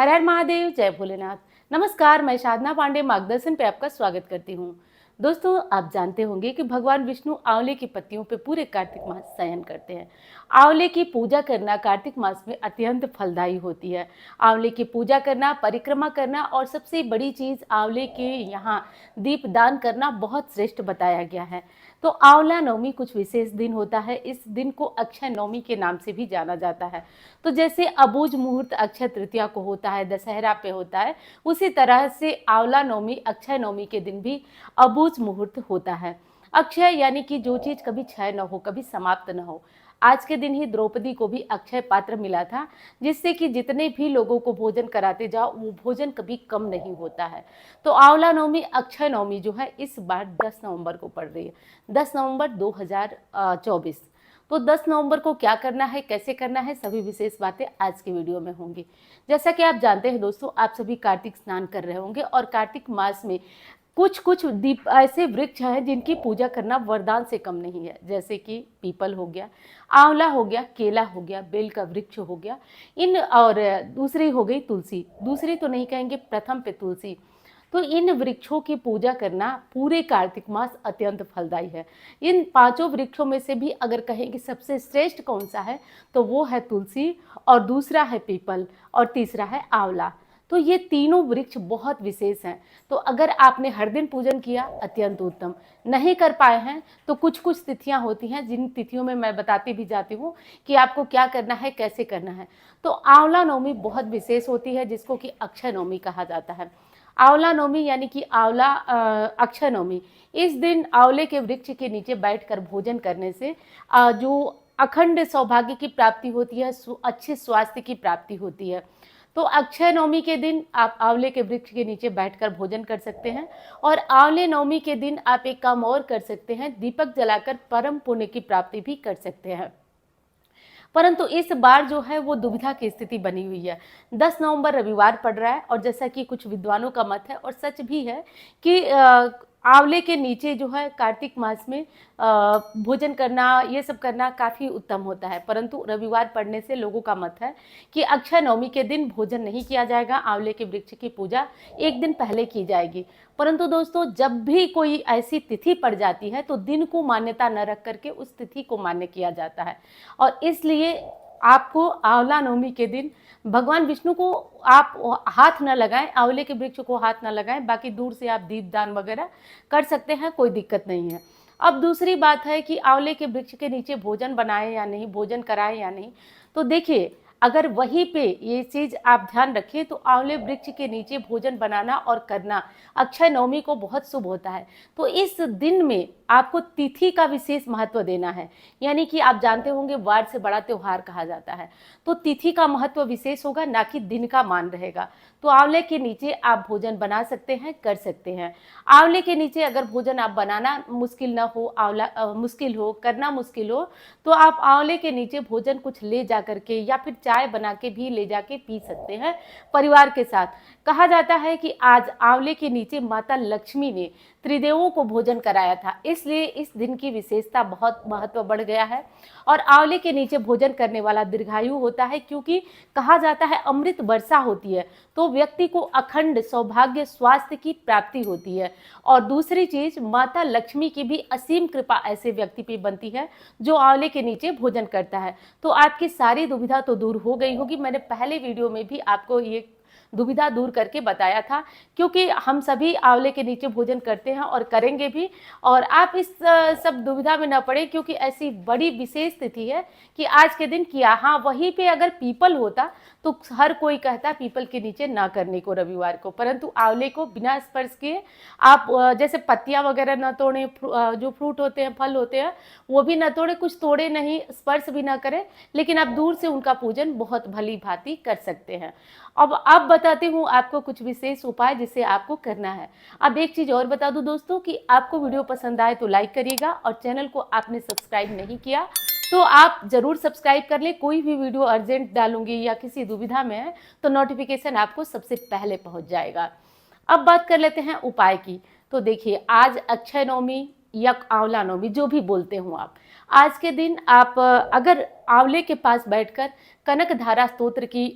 हर हर महादेव, जय भोलेनाथ। नमस्कार, मैं साधना पांडे मार्गदर्शन पे आपका स्वागत करती हूँ। दोस्तों, आप जानते होंगे कि भगवान विष्णु आंवले की पत्तियों पे पूरे कार्तिक मास शयन करते हैं। आंवले की पूजा करना कार्तिक मास में अत्यंत फलदायी होती है। आंवले की पूजा करना, परिक्रमा करना और सबसे बड़ी चीज़ आंवले के यहाँ दीप दान करना बहुत श्रेष्ठ बताया गया है। तो आंवला नवमी कुछ विशेष दिन होता है। इस दिन को अक्षय नवमी के नाम से भी जाना जाता है। तो जैसे अबूझ मुहूर्त अक्षय तृतीया को होता है, दशहरा पे होता है, उसी तरह से आंवला नवमी अक्षय नवमी के दिन भी अबूझ मुहूर्त होता है। अक्षय यानी कि जो चीज कभी क्षय न हो, कभी समाप्त न हो। आज के दिन ही द्रौपदी को भी अक्षय पात्र मिला था, जिससे कि जितने भी लोगों को भोजन कराते जाओ वो भोजन कभी कम नहीं होता है। तो आंवला नवमी अक्षय नवमी जो है इस बार 10 नवंबर को पड़ रही है, 10 नवंबर 2024। तो 10 नवंबर को क्या करना है, कैसे करना है, सभी विशेष बातें आज के वीडियो में होंगी। जैसा कि आप जानते हैं दोस्तों, आप सभी कार्तिक स्नान कर रहे होंगे और कार्तिक मास में कुछ कुछ दीप ऐसे वृक्ष हैं जिनकी पूजा करना वरदान से कम नहीं है। जैसे कि पीपल हो गया, आंवला हो गया, केला हो गया, बेल का वृक्ष हो गया, इन और दूसरी हो गई तुलसी। दूसरी तो नहीं कहेंगे, प्रथम पे तुलसी। तो इन वृक्षों की पूजा करना पूरे कार्तिक मास अत्यंत फलदायी है। इन पांचों वृक्षों में से भी अगर कहें कि सबसे श्रेष्ठ कौन सा है, तो वो है तुलसी, और दूसरा है पीपल, और तीसरा है आंवला। तो ये तीनों वृक्ष बहुत विशेष हैं। तो अगर आपने हर दिन पूजन किया, अत्यंत उत्तम। नहीं कर पाए हैं तो कुछ कुछ तिथियां होती हैं, जिन तिथियों में मैं बताती भी जाती हूँ कि आपको क्या करना है, कैसे करना है। तो आंवला नवमी बहुत विशेष होती है, जिसको कि अक्षय नवमी कहा जाता है। आंवला नवमी यानी कि आंवला अक्षय नवमी, इस दिन आंवले के वृक्ष के नीचे बैठकर भोजन करने से जो अखंड सौभाग्य की प्राप्ति होती है, अच्छे स्वास्थ्य की प्राप्ति होती है। तो अक्षय नवमी के दिन आप आंवले के वृक्ष के नीचे बैठकर भोजन कर सकते हैं। और आंवले नवमी के दिन आप एक काम और कर सकते हैं, दीपक जलाकर परम पुण्य की प्राप्ति भी कर सकते हैं। परंतु इस बार जो है वो दुविधा की स्थिति बनी हुई है। 10 नवंबर रविवार पड़ रहा है, और जैसा कि कुछ विद्वानों का मत है और सच भी है कि आंवले के नीचे जो है कार्तिक मास में भोजन करना, ये सब करना काफ़ी उत्तम होता है। परंतु रविवार पड़ने से लोगों का मत है कि अक्षय नवमी के दिन भोजन नहीं किया जाएगा, आंवले के वृक्ष की पूजा एक दिन पहले की जाएगी। परंतु दोस्तों, जब भी कोई ऐसी तिथि पड़ जाती है तो दिन को मान्यता न रख करके उस तिथि को मान्य किया जाता है। और इसलिए आपको आंवला नवमी के दिन भगवान विष्णु को आप हाथ न लगाएं, आंवले के वृक्ष को हाथ न लगाएं। बाकी दूर से आप दीपदान वगैरह कर सकते हैं, कोई दिक्कत नहीं है। अब दूसरी बात है कि आंवले के वृक्ष के नीचे भोजन बनाएं या नहीं, भोजन कराएं या नहीं। तो देखिए, अगर वहीं पे ये चीज़ आप ध्यान रखें तो आंवले वृक्ष के नीचे भोजन बनाना और करना अक्षय नवमी को बहुत शुभ होता है। तो इस दिन में आपको तिथि का विशेष महत्व देना है। यानी कि आप जानते होंगे, वार से बड़ा त्योहार कहा जाता है, तो तिथि का महत्व विशेष होगा, ना कि दिन का मान रहेगा। तो आंवले के नीचे आप भोजन बना सकते हैं, कर सकते हैं। आंवले के नीचे अगर भोजन आप बनाना मुश्किल ना हो, मुश्किल हो, करना मुश्किल हो, तो आप आंवले के नीचे भोजन कुछ ले जा करके या फिर चाय बना के भी ले जाके पी सकते हैं परिवार के साथ। कहा जाता है कि आज आंवले के नीचे माता लक्ष्मी ने त्रिदेवों को भोजन कराया था, इसलिए इस दिन की विशेषता बहुत महत्व बढ़ गया है। और आंवले के नीचे भोजन करने वाला दीर्घायु होता है, क्योंकि कहा जाता है अमृत वर्षा होती है, तो व्यक्ति को अखंड सौभाग्य स्वास्थ्य की प्राप्ति होती है। और दूसरी चीज, माता लक्ष्मी की भी असीम कृपा ऐसे व्यक्ति पे बनती है जो आंवले के नीचे भोजन करता है। तो आपकी सारी दुविधा तो दूर हो गई होगी। मैंने पहले वीडियो में भी आपको ये दुविधा दूर करके बताया था, क्योंकि हम सभी आंवले के नीचे भोजन करते हैं और करेंगे भी। और आप इस सब दुविधा में न पड़े, क्योंकि ऐसी बड़ी विशेष तिथि है कि आज के दिन किया। हाँ, वहीं पे अगर पीपल होता तो हर कोई कहता पीपल के नीचे ना करने को रविवार को, परंतु आंवले को बिना स्पर्श किए आप जैसे पत्तियां वगैरह न तोड़ें, जो फ्रूट होते हैं, फल होते हैं, वो भी न तोड़े, कुछ तोड़े नहीं, स्पर्श भी ना करें, लेकिन आप दूर से उनका पूजन बहुत भली भांति कर सकते हैं। अब बताती हूँ आपको कुछ विशेष उपाय जिसे आपको करना है। अब एक चीज़ और बता दूँ दोस्तों कि आपको वीडियो पसंद आए तो लाइक करिएगा, और चैनल को आपने सब्सक्राइब नहीं किया तो आप ज़रूर सब्सक्राइब कर लें। कोई भी वीडियो अर्जेंट डालूंगी या किसी दुविधा में है तो नोटिफिकेशन आपको सबसे पहले पहुँच जाएगा। अब बात कर लेते हैं उपाय की। तो देखिए, आज अक्षय नवमी या आंवला नवमी जो भी बोलते हो आप, आज के दिन आप अगर आंवले के पास बैठकर कनक धारा स्तोत्र की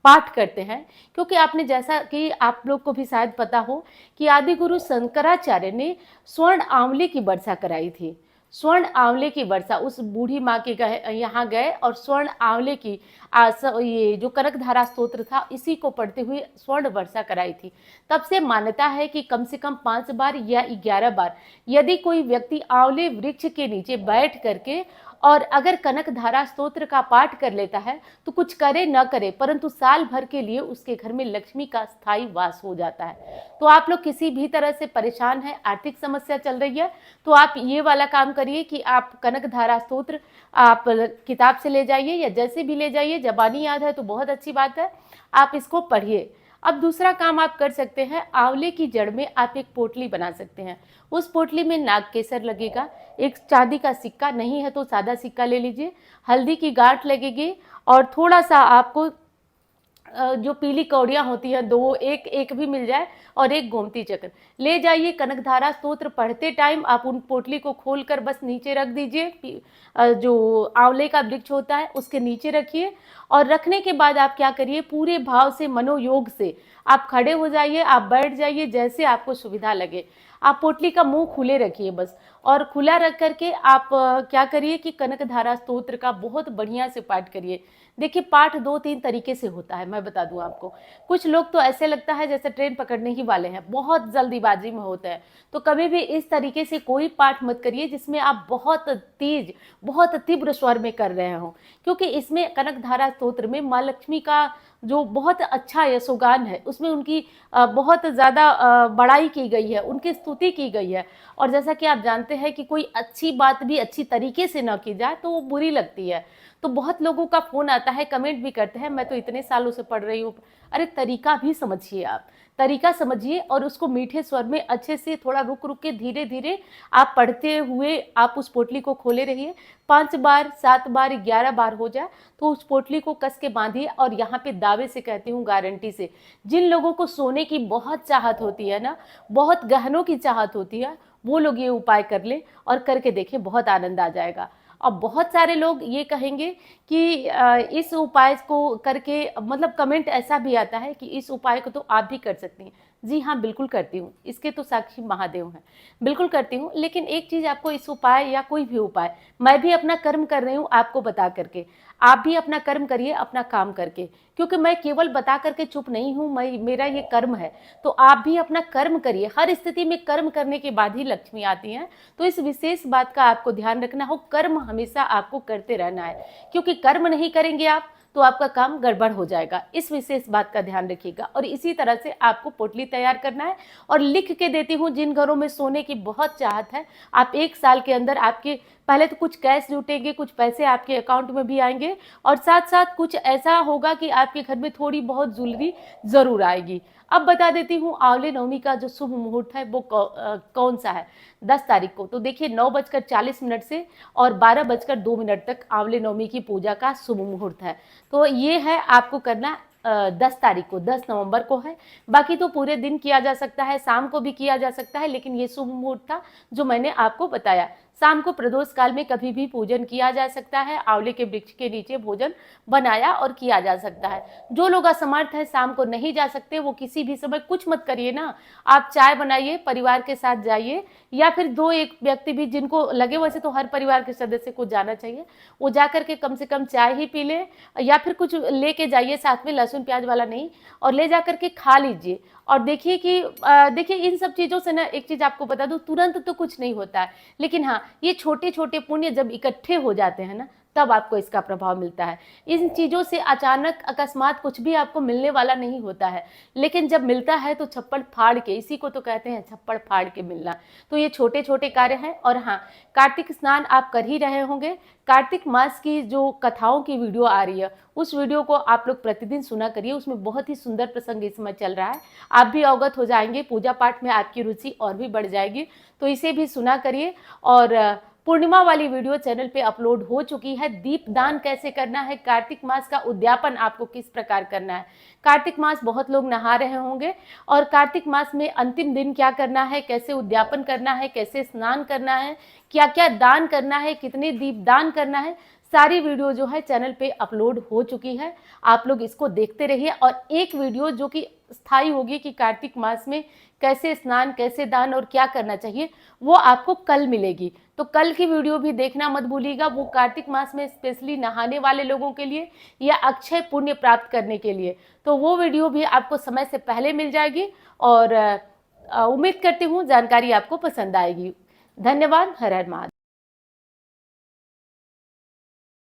पाठ करते हैं, क्योंकि आपने जैसा कि आप लोग को भी शायद पता हो कि आदि गुरु शंकराचार्य ने स्वर्ण आंवले की वर्षा कराई थी। स्वर्ण आंवले की वर्षा उस बूढ़ी माँ के यहाँ गए और स्वर्ण आंवले की ये जो कनकधारा स्तोत्र था इसी को पढ़ते हुए स्वर्ण वर्षा कराई थी। तब से मान्यता है कि कम से कम 5 बार या 11 बार यदि कोई व्यक्ति आंवले वृक्ष के नीचे बैठ करके और अगर कनकधारा स्तोत्र का पाठ कर लेता है तो कुछ करे न करे परंतु साल भर के लिए उसके घर में लक्ष्मी का स्थायी वास हो जाता है। तो आप लोग किसी भी तरह से परेशान है, आर्थिक समस्या चल रही है, तो आप ये वाला काम करिए कि आप कनकधारा स्तोत्र आप किताब से ले जाइए या जैसे भी ले जाइए, जबानी याद है तो बहुत अच्छी बात है, आप इसको पढ़िए। अब दूसरा काम आप कर सकते हैं, आंवले की जड़ में आप एक पोटली बना सकते हैं। उस पोटली में नाग केसर लगेगा, एक चांदी का सिक्का, नहीं है तो सादा सिक्का ले लीजिए, हल्दी की गांठ लगेगी और थोड़ा सा आपको जो पीली कौड़ियाँ होती हैं दो, एक भी मिल जाए और एक गोमती चक्र ले जाइए। कनकधारा स्तोत्र पढ़ते टाइम आप उन पोटली को खोलकर बस नीचे रख दीजिए, जो आंवले का वृक्ष होता है उसके नीचे रखिए और रखने के बाद आप क्या करिए, पूरे भाव से मनोयोग से आप खड़े हो जाइए, आप बैठ जाइए, जैसे आपको सुविधा लगे। आप पोटली का मुंह खुले रखिए बस, और खुला रख करके आप क्या करिए कि कनकधारा स्तोत्र का बहुत बढ़िया से पाठ करिए। देखिए पाठ 2-3 तरीके से होता है, मैं बता दूं आपको। कुछ लोग तो ऐसे लगता है जैसे ट्रेन पकड़ने ही वाले हैं, बहुत जल्दीबाजी में होते हैं, तो कभी भी इस तरीके से कोई पाठ मत करिए जिसमें आप बहुत तेज, बहुत तीव्र स्वर में कर रहे हो, क्योंकि इसमें कनकधारा स्तोत्र में माँ लक्ष्मी का जो बहुत अच्छा यशोगान है, उसमें उनकी बहुत ज़्यादा बड़ाई की गई है, उनकी स्तुति की गई है। और जैसा कि आप जानते हैं कि कोई अच्छी बात भी अच्छी तरीके से न की जाए तो वो बुरी लगती है। तो बहुत लोगों का फ़ोन आता है, कमेंट भी करते हैं, मैं तो इतने सालों से पढ़ रही हूँ। अरे तरीका भी समझिए, आप तरीका समझिए और उसको मीठे स्वर में अच्छे से थोड़ा रुक रुक के धीरे धीरे आप पढ़ते हुए आप उस पोटली को खोले रहिए। 5 बार, 7 बार, 11 बार हो जाए तो उस पोटली को कस के बांधिए। और यहाँ पे दावे से कहती हूँ, गारंटी से, जिन लोगों को सोने की बहुत चाहत होती है ना, बहुत गहनों की चाहत होती है, वो लोग ये उपाय कर ले और करके देखें, बहुत आनंद आ जाएगा। और बहुत सारे लोग ये कहेंगे कि इस उपाय को करके, मतलब कमेंट ऐसा भी आता है कि इस उपाय को तो आप भी कर सकती हैं। जी हाँ, बिल्कुल करती हूँ, इसके तो साक्षी महादेव हैं, बिल्कुल करती हूँ। लेकिन एक चीज़ आपको, इस उपाय या कोई भी उपाय, मैं भी अपना कर्म कर रही हूँ आपको बता करके, आप भी अपना कर्म करिए अपना काम करके, क्योंकि मैं केवल बता करके चुप नहीं हूँ, मेरा ये कर्म है। तो आप भी अपना कर्म करिए, हर स्थिति में कर्म करने के बाद ही लक्ष्मी आती हैं। तो इस विशेष बात का आपको ध्यान रखना हो, कर्म हमेशा आपको करते रहना है, क्योंकि कर्म नहीं करेंगे आप तो आपका काम गड़बड़ हो जाएगा। इस विशेष बात का ध्यान रखिएगा। और इसी तरह से आपको पोटली तैयार करना है और लिख के देती हूँ, जिन घरों में सोने की बहुत चाहत है, आप 1 साल के अंदर आपके पहले तो कुछ कैश जुटेंगे, कुछ पैसे आपके अकाउंट में भी आएंगे और साथ साथ कुछ ऐसा होगा कि आपके घर में थोड़ी बहुत ज्वेलरी जरूर आएगी। अब बता देती हूँ, आंवले नवमी का जो शुभ मुहूर्त है वो कौन सा है। 10 तारीख को, तो देखिए 9:40 से और 12:02 तक आंवले नवमी की पूजा का शुभ मुहूर्त है। तो ये है आपको करना 10 तारीख को, 10 नवंबर को है। बाकी तो पूरे दिन किया जा सकता है, शाम को भी किया जा सकता है, लेकिन ये शुभ मुहूर्त था जो मैंने आपको बताया। शाम को प्रदोष काल में कभी भी पूजन किया जा सकता है, आंवले के वृक्ष के नीचे भोजन बनाया और किया जा सकता है। जो लोग असमर्थ है, शाम को नहीं जा सकते, वो किसी भी समय कुछ मत करिए ना, आप चाय बनाइए, परिवार के साथ जाइए, या फिर 2-1 व्यक्ति भी जिनको लगे, वैसे तो हर परिवार के सदस्य को जाना चाहिए, वो जाकर के कम से कम चाय ही पी ले, या फिर कुछ लेके जाइए साथ में, लहसुन प्याज वाला नहीं, और ले जाकर के खा लीजिए। और देखिए कि देखिए इन सब चीज़ों से ना, एक चीज़ आपको बता दूं, तुरंत तो कुछ नहीं होता है, लेकिन हाँ, ये छोटे छोटे पुण्य जब इकट्ठे हो जाते हैं ना, तब आपको इसका प्रभाव मिलता है। इन चीज़ों से अचानक अकस्मात कुछ भी आपको मिलने वाला नहीं होता है, लेकिन जब मिलता है तो छप्पड़ फाड़ के, इसी को तो कहते हैं छप्पड़ फाड़ के मिलना। तो ये छोटे छोटे कार्य हैं। और हाँ, कार्तिक स्नान आप कर ही रहे होंगे। कार्तिक मास की जो कथाओं की वीडियो आ रही है, उस वीडियो को आप लोग प्रतिदिन सुना करिए, उसमें बहुत ही सुंदर प्रसंग इस समय चल रहा है, आप भी अवगत हो जाएंगे, पूजा पाठ में आपकी रुचि और भी बढ़ जाएगी। तो इसे भी सुना करिए। और पूर्णिमा वाली वीडियो चैनल पे अपलोड हो चुकी है, दीपदान कैसे करना है, कार्तिक मास का उद्यापन आपको किस प्रकार करना है। कार्तिक मास बहुत लोग नहा रहे होंगे, और कार्तिक मास में अंतिम दिन क्या करना है, कैसे उद्यापन करना है, कैसे स्नान करना है, क्या क्या दान करना है, कितने दीपदान करना है, सारी वीडियो जो है चैनल पे अपलोड हो चुकी है, आप लोग इसको देखते रहिए। और एक वीडियो जो कि स्थायी होगी कि कार्तिक मास में कैसे स्नान, कैसे दान और क्या करना चाहिए, वो आपको कल मिलेगी। तो कल की वीडियो भी देखना मत भूलिएगा। वो कार्तिक मास में स्पेशली नहाने वाले लोगों के लिए या अक्षय पुण्य प्राप्त करने के लिए, तो वो वीडियो भी आपको समय से पहले मिल जाएगी। और उम्मीद करती हूँ जानकारी आपको पसंद आएगी। धन्यवाद। हर हर महादेव।